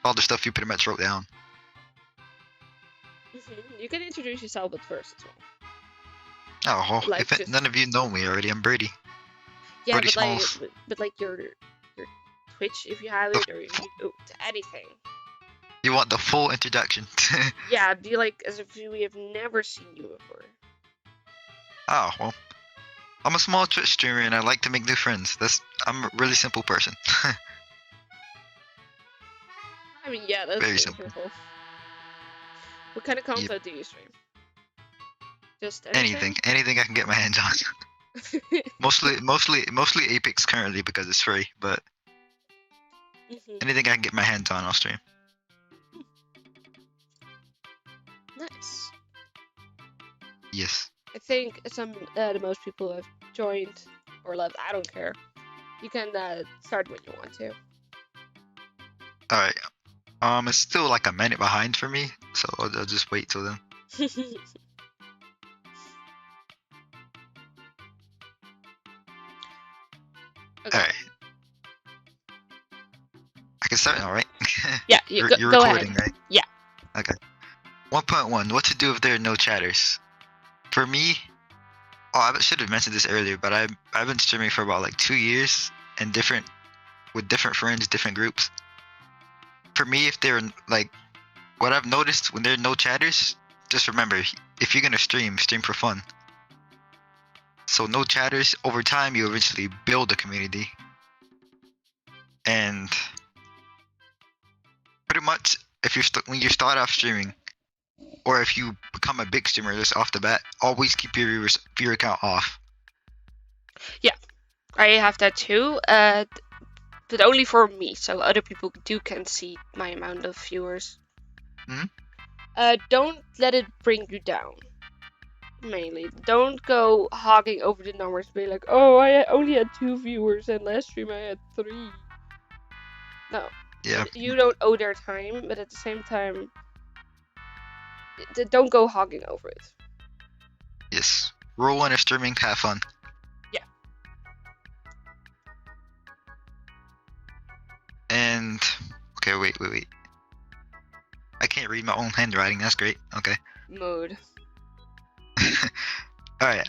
all the stuff you pretty much wrote down. You can introduce yourself at first as well. Oh, well, Like if none of you know me already, I'm Brady. yeah, Brady but Smalls. like your Twitch if you have it, or anything. You want the full introduction? Yeah, be like as if we have never seen you before. Oh, well, I'm a small Twitch streamer and I like to make new friends. I'm a really simple person. I mean, yeah, that's Very really simple. simple. What kind of Yep. content do you stream? Just anything? Anything I can get my hands on. mostly Apex currently because it's free, but anything I can get my hands on, I'll stream. Nice. Yes. I think the most people have joined or left. I don't care. You can start when you want to. All right. It's still like a minute behind for me, so I'll just wait till then. Okay. All right. I can start now, right? Yeah, you're go recording, ahead. right? Yeah. Okay. 1.1. What to do if there are no chatters? For me, I should have mentioned this earlier, but I've been streaming for about like 2 years and with different friends, different groups. For me, if they're like, what I've noticed when there are no chatters, just remember, if you're gonna stream for fun. So no chatters. Over time, you eventually build a community, and pretty much, if when you start off streaming, or if you become a big streamer just off the bat, always keep your viewer count off. Yeah, I have that too. But only for me, so other people can see my amount of viewers. Don't let it bring you down. Mainly, don't go hogging over the numbers. Be like, oh, I only had 2 viewers, and last stream I had 3. No. Yeah. You don't owe their time, but at the same time, don't go hogging over it. Yes. Roll one is streaming, have fun. Yeah. And okay, wait. I can't read my own handwriting. That's great. Okay. Mood. All right.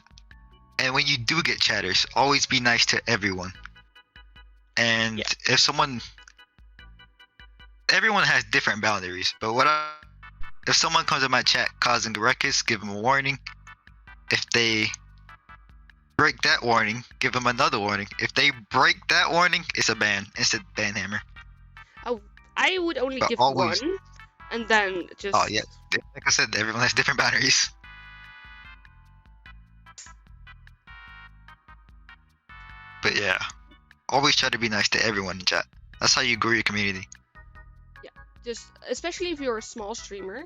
And when you do get chatters, always be nice to everyone. And if everyone has different boundaries, but if someone comes in my chat causing a ruckus, give them a warning. If they break that warning, give them another warning. If they break that warning, it's a ban. Instant ban hammer. Oh, I would only give one, and then just. Oh yeah, like I said, everyone has different boundaries. But yeah, always try to be nice to everyone in chat. That's how you grow your community. Yeah, just especially if you're a small streamer,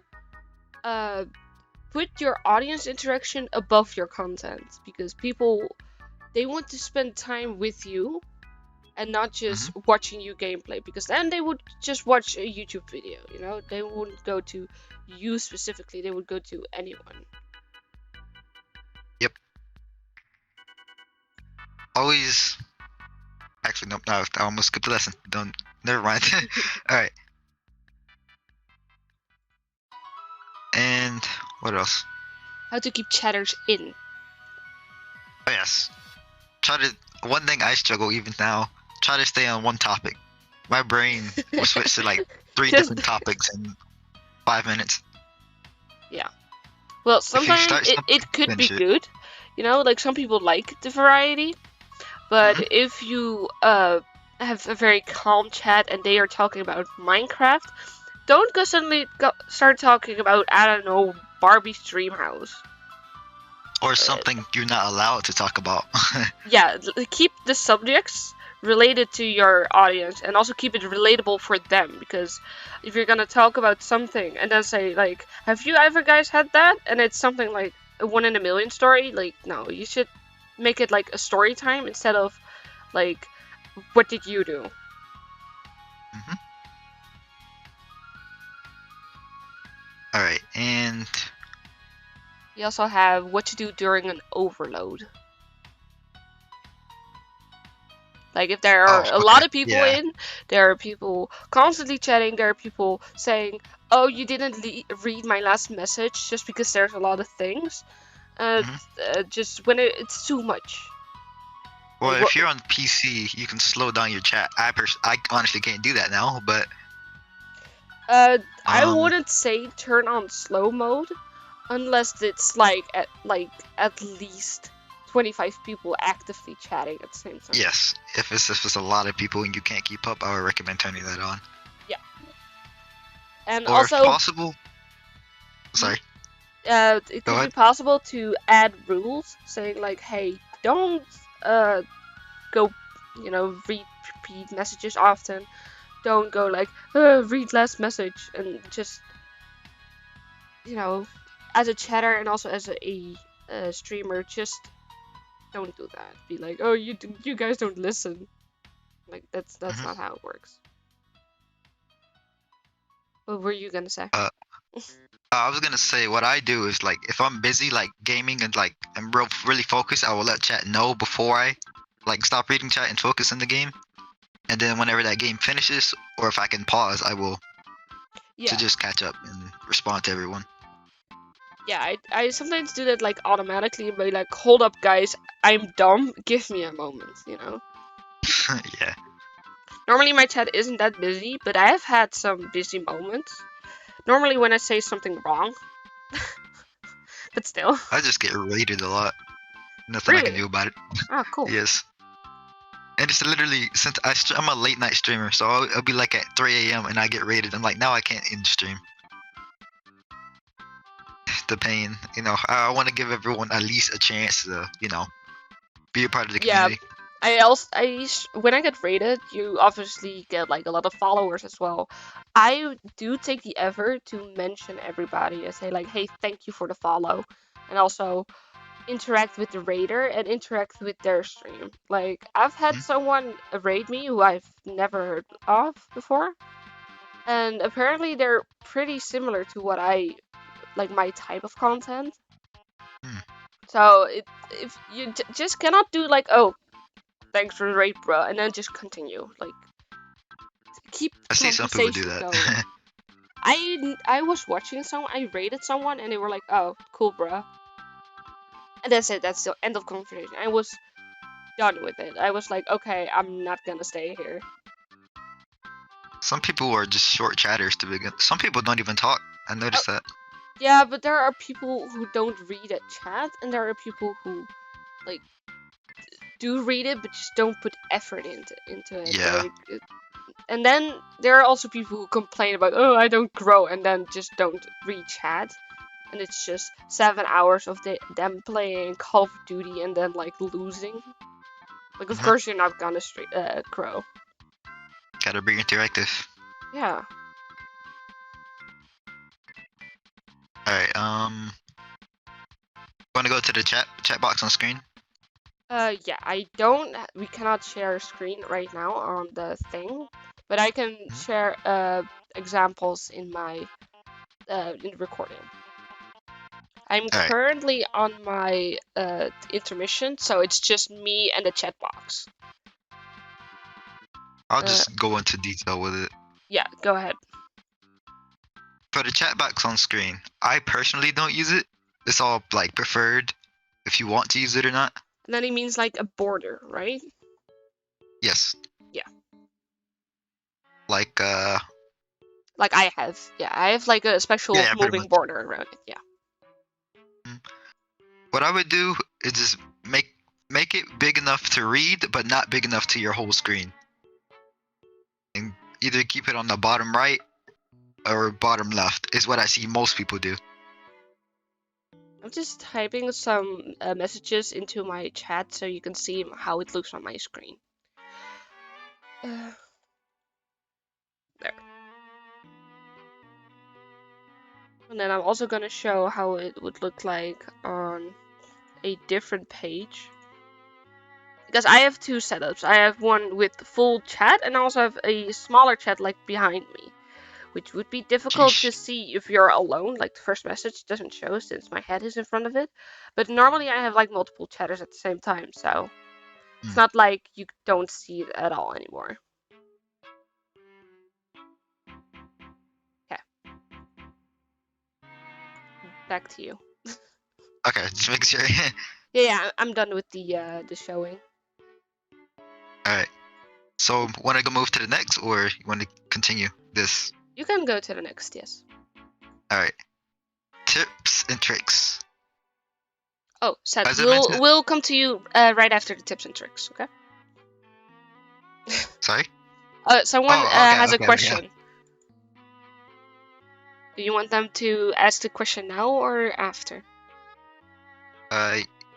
put your audience interaction above your content, because people, they want to spend time with you and not just watching you gameplay, because then they would just watch a YouTube video, you know? They wouldn't go to you specifically, they would go to anyone. Yep. Always. Actually, nope. No, I almost skipped the lesson. Never mind. All right. And what else? How to keep chatters in. Oh yes. One thing I struggle even now. Try to stay on one topic. My brain will switch to like 3 different topics in 5 minutes. Yeah. Well, sometimes it could be good. You know, like some people like the variety. But if you have a very calm chat and they are talking about Minecraft, don't suddenly start talking about, I don't know, Barbie's dream house. Or something you're not allowed to talk about. Yeah, keep the subjects related to your audience and also keep it relatable for them, because if you're gonna talk about something and then say like, have you ever guys had that, and it's something like a 1 in a million story, like, no, you should make it like a story time instead of like, what did you do? Alright, and we also have what to do during an overload. Like if there Oh, are a okay. lot of people Yeah. in, there are people constantly chatting, there are people saying, "Oh, you didn't read my last message," just because there's a lot of things. Hmm. Just when it's too much. Well, Like what? if you're on PC, you can slow down your chat. I honestly can't do that now, but I um, wouldn't say turn on slow mode unless it's like at least 25 people actively chatting at the same time. yes, if it's a lot of people and you can't keep up, I would recommend turning that on. Yeah. And Or if also, possible, sorry, it go could be ahead. possible to add rules saying like, hey, don't go, repeat messages often. Don't go like, read last message, and just, as a chatter and also as a streamer, just don't do that. Be like, oh, you guys don't listen. Like that's Hmm. not how it works. What were you gonna say? Uh, I was gonna say what I do is like if I'm busy like gaming and like I'm really focused, I will let chat know before I like stop reading chat and focus in the game. And then whenever that game finishes, or if I can pause, I will to Yeah, just catch up and respond to everyone. yeah. I sometimes do that like automatically and be like, hold up, guys, I'm dumb. Give me a moment. Yeah. Normally my chat isn't that busy, but I have had some busy moments. Normally when I say something wrong, but still. I just get rated a lot. Nothing I can Really? do about it. Ah, cool. Yes. And it's literally since I'm a late night streamer, so I'll be like at 3 a.m. and I get rated. I'm like, now I can't end stream. The pain, I want to give everyone at least a chance to, be a part of the Yeah. community. When I get rated, you obviously get like a lot of followers as well. I do take the effort to mention everybody and say like, hey, thank you for the follow, and also interact with the raider and interact with their stream. Like I've had Hmm. someone raid me who I've never heard of before, and apparently they're pretty similar to what I like my type of content. Hmm. So if you just cannot do like, oh, thanks for the raid, bro, and then just continue. Like keep I the see some people do conversation that. going. I was watching someone, I rated someone, and they were like, oh, cool, bro, and that's it. That's the end of conversation. I was done with it. I was like, okay, I'm not gonna stay here. Some people are just short chatters to begin. Some people don't even talk. I Oh, noticed that. yeah, but there are people who don't read a chat, and there are people who like do read it, but just don't put effort into it. Yeah. And then there are also people who complain about, oh, I don't grow, and then just don't read chat, and it's just 7 hours of them playing Call of Duty and then like losing. Like, of Hmm. course you're not gonna grow. Gotta be interactive. Yeah. All right. Want to go to the chat box on screen? Yeah, I don't. We cannot share a screen right now on the thing, but I can Mhm. share examples in my in the recording. I'm All right. currently on my intermission, so it's just me and the chat box. I'll Uh, just go into detail with it. yeah, go ahead. For the chat box on screen, I personally don't use it. It's all like preferred if you want to use it or not. And then it means like a border, right? Yes. Yeah, Like like I have. Yeah, I have like a special yeah, pretty moving much. border around it. Yeah. Mm. What I would do is just make it big enough to read, but not big enough to your whole screen. And either keep it on the bottom right or bottom left is what I see most people do. I'm just typing some messages into my chat so you can see how it looks on my screen. There. And then I'm also going to show how it would look like on a different page. Because I have two setups. I have one with full chat and I also have a smaller chat like behind me, which would be difficult to Sheesh. see if you're alone. Like the first message doesn't show since my head is in front of it. But normally I have like multiple chatters at the same time, so It's not like you don't see it at all anymore. Okay. Back to you. Okay, just make sure. Yeah, I'm done with the showing. Alright. So, want to go move to the next, or you want to continue this? You can go to the next, yes. Alright. Tips and tricks. Oh, Seth, As I mentioned- we'll come to you right after the tips and tricks, okay? Sorry? Someone okay, has a okay, question. yeah. Do you want them to ask the question now or after?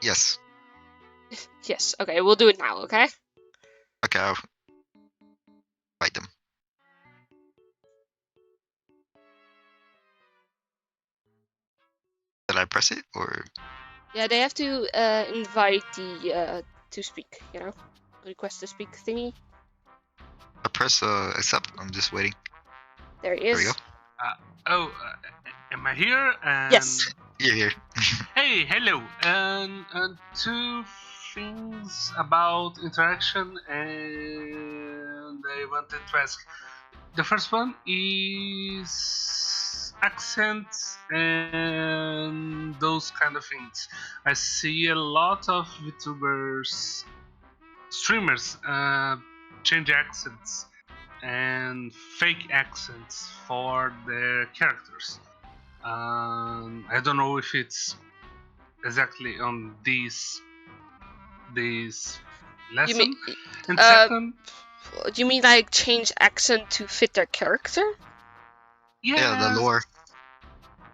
Yes. Yes, okay, we'll do it now, okay? Okay, I'll write them. Did I press it, or? Yeah, they have to invite the to speak, you know? Request to speak thingy. I press accept. I'm just waiting. There he There we is. go. Am I here? And Yes. You're here. Hey, hello. And two things about interaction, and I wanted to ask. The first one is accents and those kind of things. I see a lot of VTubers, streamers, change accents and fake accents for their characters. I don't know if it's exactly on this lesson. You mean And second, do you mean like change accent to fit their character? Yeah, the lore.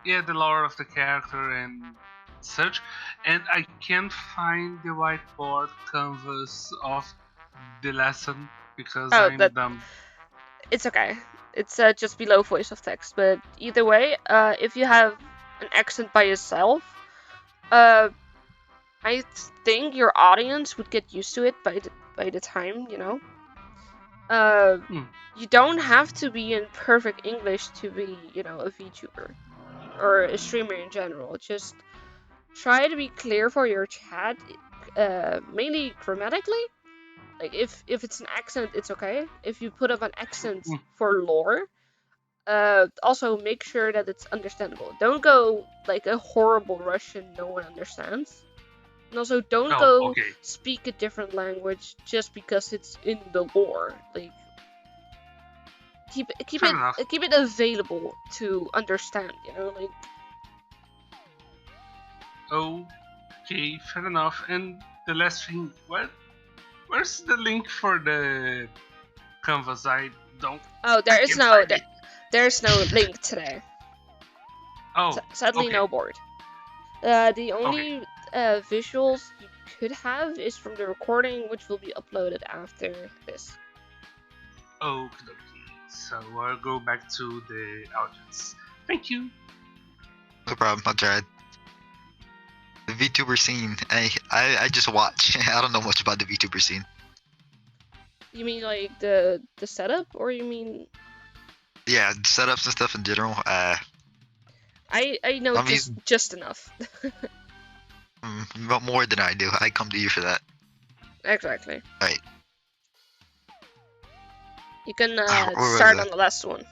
Yeah, the lore of the character and such. And I can't find the whiteboard canvas of the lesson because I'm dumb. It's okay. It's just below voice of text. But either way, if you have an accent by yourself, I think your audience would get used to it by the time, you know. You don't have to be in perfect English to be, you know, a VTuber or a streamer in general. Just try to be clear for your chat, mainly grammatically. Like if it's an accent, it's okay. If you put up an accent for lore, also make sure that it's understandable. Don't go like a horrible Russian no one understands. And also don't go speak a different language just because it's in the lore. Like keep it available to understand, you know, like. Okay, fair enough. And the last thing, where's the link for the canvas? I don't. Oh, there's no link today. Oh, sadly, no board. The only visuals you could have is from the recording, which will be uploaded after this. Okay. So I'll go back to the audience. Thank you. No problem. I'll try it. The VTuber scene. I just watch. I don't know much about the VTuber scene. You mean like the setup, or you mean? Yeah, setups and stuff in general. I know just enough. More than I do. I come to you for that. Exactly. Right. You can start on the last one.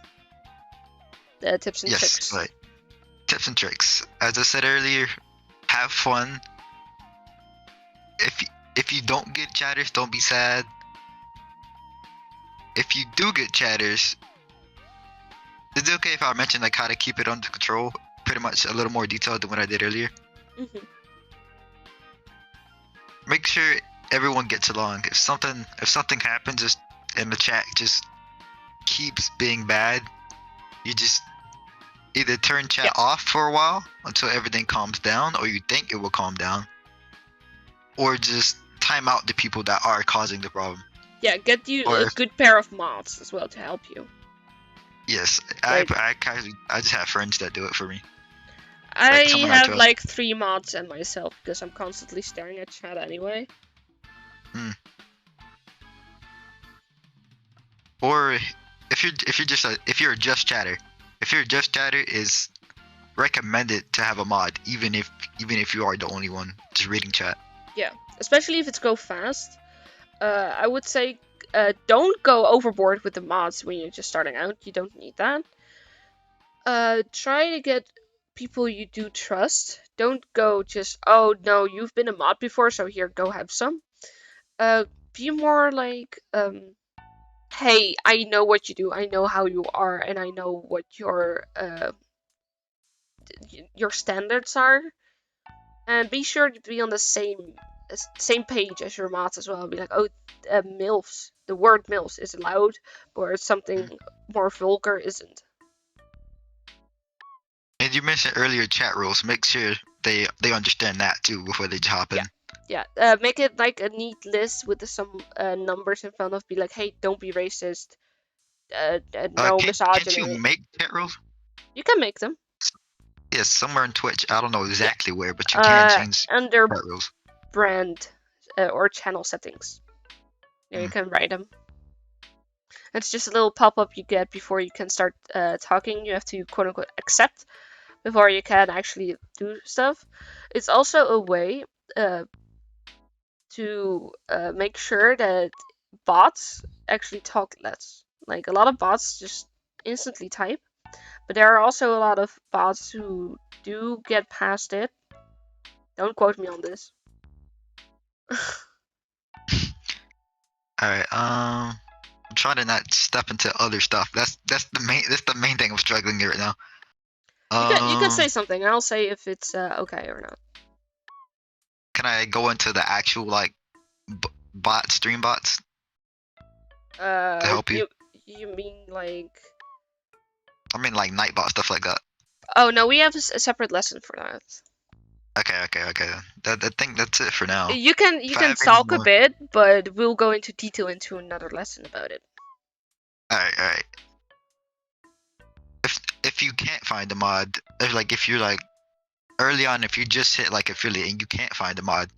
The tips and tricks. Yes, right. Tips and tricks. As I said earlier, have fun. If you don't get chatters, don't be sad. If you do get chatters, is it okay if I mention like how to keep it under control? Pretty much a little more detailed than what I did earlier. Mm-hmm. Make sure everyone gets along. If something happens just in the chat just keeps being bad, you just either turn chat off for a while until everything calms down, or you think it will calm down, or just time out the people that are causing the problem. Yeah, get you a good pair of mods as well to help you. Yes, right. I just have friends that do it for me. I have like 3 mods and myself because I'm constantly staring at chat anyway. Or if you're a just chatter, is recommended to have a mod, even if you are the only one just reading chat. Yeah, especially if it's go fast. I would say don't go overboard with the mods when you're just starting out. You don't need that. Try to get people you do trust. Don't go just, oh no, you've been a mod before, so here, go have some. Be more like, hey, I know what you do, I know how you are, and I know what your standards are. And be sure to be on the same page as your mods as well. Be like, oh, MILFs. The word MILFs is allowed, or something more vulgar isn't. And you mentioned earlier chat rules. Make sure they understand that too before they hop in. Yeah. Make it like a neat list with some numbers in front of. Be like, hey, don't be racist. No Can't you misogyny. make chat rules? You can make them. Yes, somewhere on Twitch. I don't know exactly where, but you can change under chat rules. brand or channel settings. You can write them. It's just a little pop-up you get before you can start talking. You have to quote-unquote accept before you can actually do stuff. It's also a way to make sure that bots actually talk less. Like, a lot of bots just instantly type, but there are also a lot of bots who do get past it. Don't quote me on this. Alright, I'm trying to not step into other stuff. That's the main thing I'm struggling with right now. You can say something. I'll say if it's okay or not. Can I go into the actual like stream bots to help you? You mean like? I mean like Nightbot stuff like that. Oh no, we have a separate lesson for that. Okay. I think that's it for now. You can talk a bit, but we'll go into detail into another lesson about it. Alright. If you can't find a mod, if you're like early on, if you just hit like affiliate and you can't find a mod,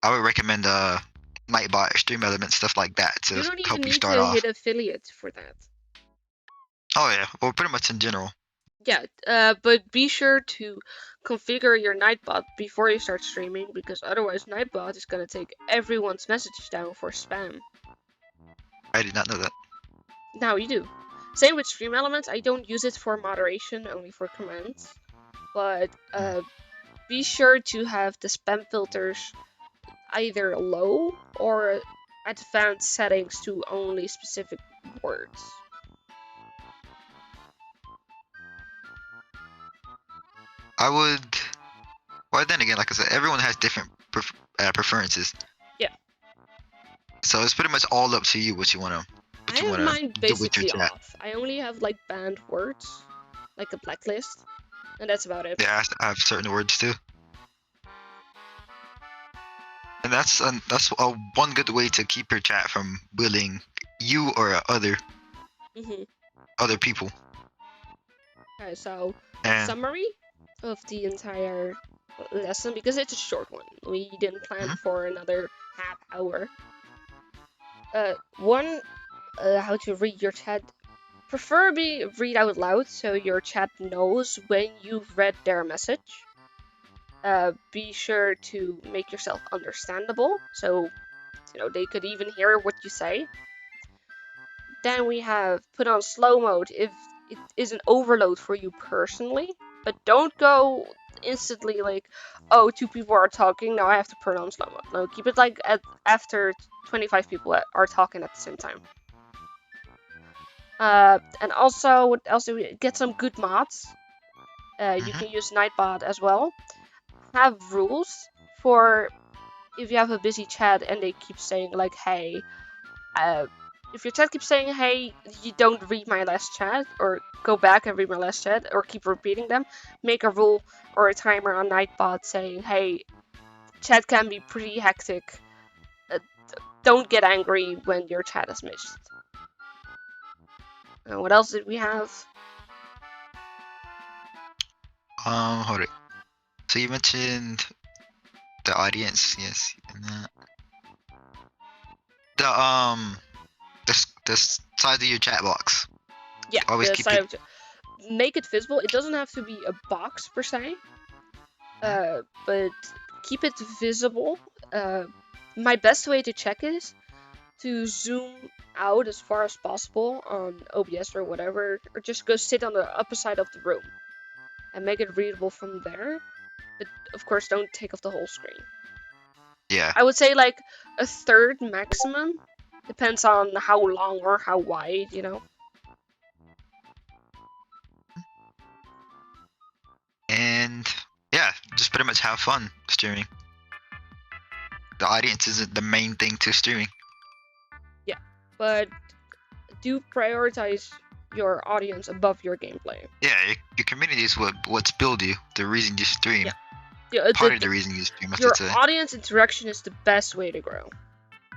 I would recommend Nightbot, Stream Elements, stuff like that to help you start off. You don't even need to hit affiliate for that. Oh yeah, well pretty much in general. Yeah, but be sure to configure your Nightbot before you start streaming, because otherwise Nightbot is gonna take everyone's messages down for spam. I did not know that. Now you do. Same with Stream Elements. I don't use it for moderation, only for commands. But be sure to have the spam filters either low or advanced settings to only specific words. I would. Well, then again, like I said, everyone has different preferences. Yeah. So it's pretty much all up to you what you wanna. I have mine basically off. I only have like banned words, like a blacklist, and that's about it. Yeah, I have certain words too. And that's one good way to keep your chat from bullying you or other people. Okay, so summary of the entire lesson, because it's a short one. We didn't plan for another half hour. One, how to read your chat. Preferably read out loud so your chat knows when you've read their message. Be sure to make yourself understandable, so they could even hear what you say. Then we have put on slow mode if it is an overload for you personally, but don't go instantly like, oh, 2 people are talking, now I have to put on slow mode. No, keep it like after 25 people are talking at the same time. And also, what else do we get? Some good mods. You can use Nightbot as well. Have rules for if you have a busy chat and they keep saying like, hey, if your chat keeps saying, hey, you don't read my last chat, or go back and read my last chat, or keep repeating them, make a rule or a timer on Nightbot saying, hey, chat can be pretty hectic. Don't get angry when your chat is missed. What else did we have? Hold it. So you mentioned the audience, yes, and the size of your chat box. Yeah, always keep it. Make it visible. It doesn't have to be a box per se, but keep it visible. My best way to check is to zoom out as far as possible on OBS or whatever, or just go sit on the upper side of the room and make it readable from there. But of course, don't take off the whole screen. Yeah. I would say like a third maximum. Depends on how long or how wide, you know. And yeah, just pretty much have fun streaming. The audience isn't the main thing to streaming. But do prioritize your audience above your gameplay. Yeah, your community is what's built you. The reason you stream. Yeah, Part of the reason you stream, I your should say. audience interaction is the best way to grow.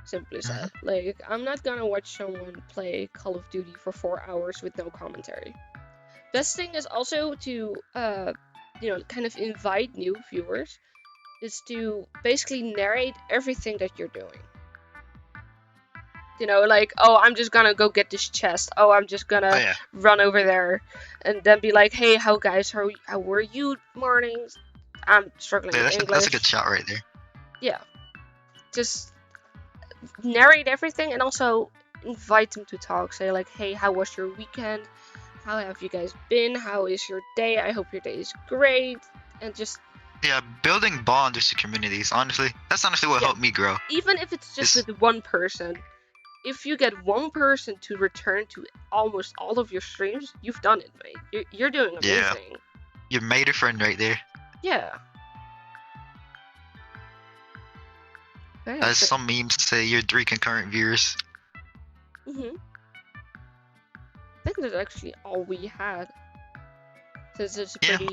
Simply said. Like, I'm not gonna watch someone play Call of Duty for 4 hours with no commentary. Best thing is also to, kind of invite new viewers, is to basically narrate everything that you're doing. You know, like, oh, I'm just gonna go get this chest. Oh, I'm just gonna run over there, and then be like, hey, how were you mornings? I'm struggling with English. That's a good shot right there. Yeah, just narrate everything and also invite them to talk. Say like, hey, how was your weekend? How have you guys been? How is your day? I hope your day is great. And just building bonds with the communities. Honestly, that's honestly what helped me grow. Even if it's just with one person. If you get one person to return to almost all of your streams, you've done it, mate. You're doing amazing. Yeah. You made a friend right there. Yeah. As some memes say, you're 3 concurrent viewers. I think that's actually all we had. Since it's pretty...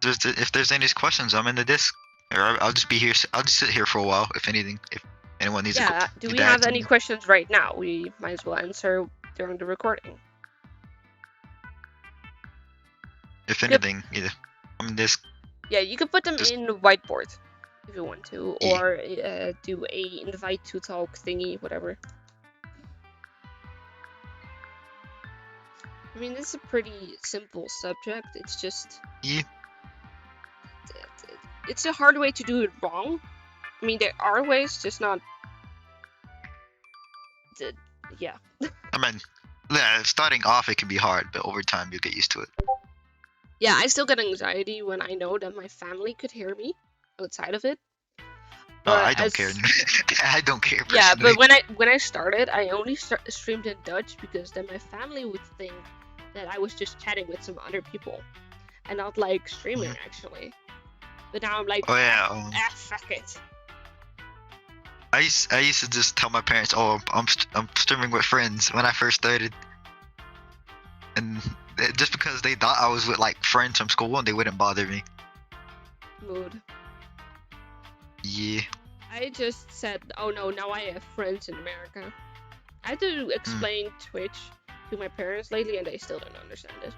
If there's any questions, I'm in the Disc. Or I'll just be here. I'll just sit here for a while, if anything. If anyone needs do we have any questions right now? We might as well answer during the recording. If anything, I'm in Disc. Yeah, you can put them in the whiteboard if you want to, or do a invite to talk thingy, whatever. I mean, this is a pretty simple subject. It's just it's a hard way to do it wrong. I mean, there are ways, just not. I mean, starting off it can be hard, but over time you'll get used to it. Yeah, I still get anxiety when I know that my family could hear me outside of it. I don't care. I don't care personally. Yeah, but when I started, I only streamed in Dutch because then my family would think that I was just chatting with some other people and not like streaming actually. But now I'm like, fuck it. I used to just tell my parents, oh, I'm streaming with friends when I first started, and just because they thought I was with like friends from school and they wouldn't bother me. Mood. Yeah. I just said, oh no, now I have friends in America. I had to explain Twitch to my parents lately, and they still don't understand it.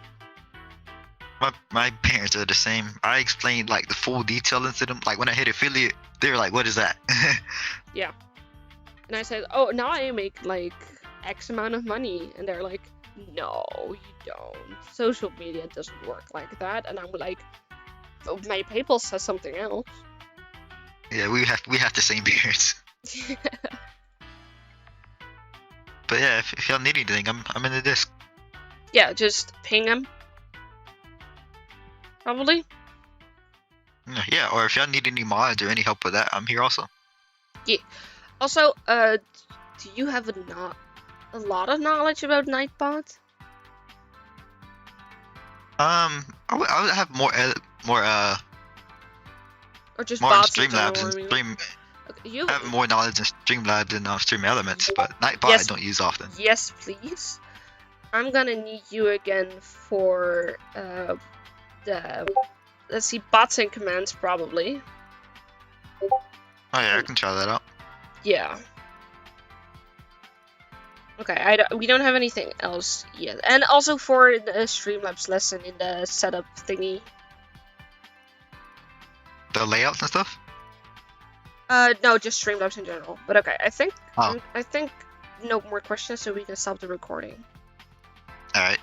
My parents are the same. I explained like the full detail into them. Like when I hit affiliate, they were like, "What is that?" Yeah. And I said, "Oh, now I make like X amount of money," and they're like, "No, you don't. Social media doesn't work like that." And I'm like, oh, "My PayPal says something else." Yeah, we have the same parents. But yeah, if y'all need anything, I'm in the Disc. Yeah, just ping them. Probably. Yeah, or if y'all need any mods or any help with that, I'm here also. Yeah. Also, do you have a lot of knowledge about Nightbot? I would have more or just more bots Streamlabs and Stream. Okay, I have more knowledge in Streamlabs than Stream Elements, but Nightbot I don't use often. Yes, please. I'm gonna need you again for let's see, bots and commands probably. Oh yeah, I can try that out. Yeah. Okay, we don't have anything else yet. And also for the Streamlabs lesson in the setup thingy. The layouts and stuff? No, just Streamlabs in general. But okay, I think I think no more questions, so we can stop the recording. Alright.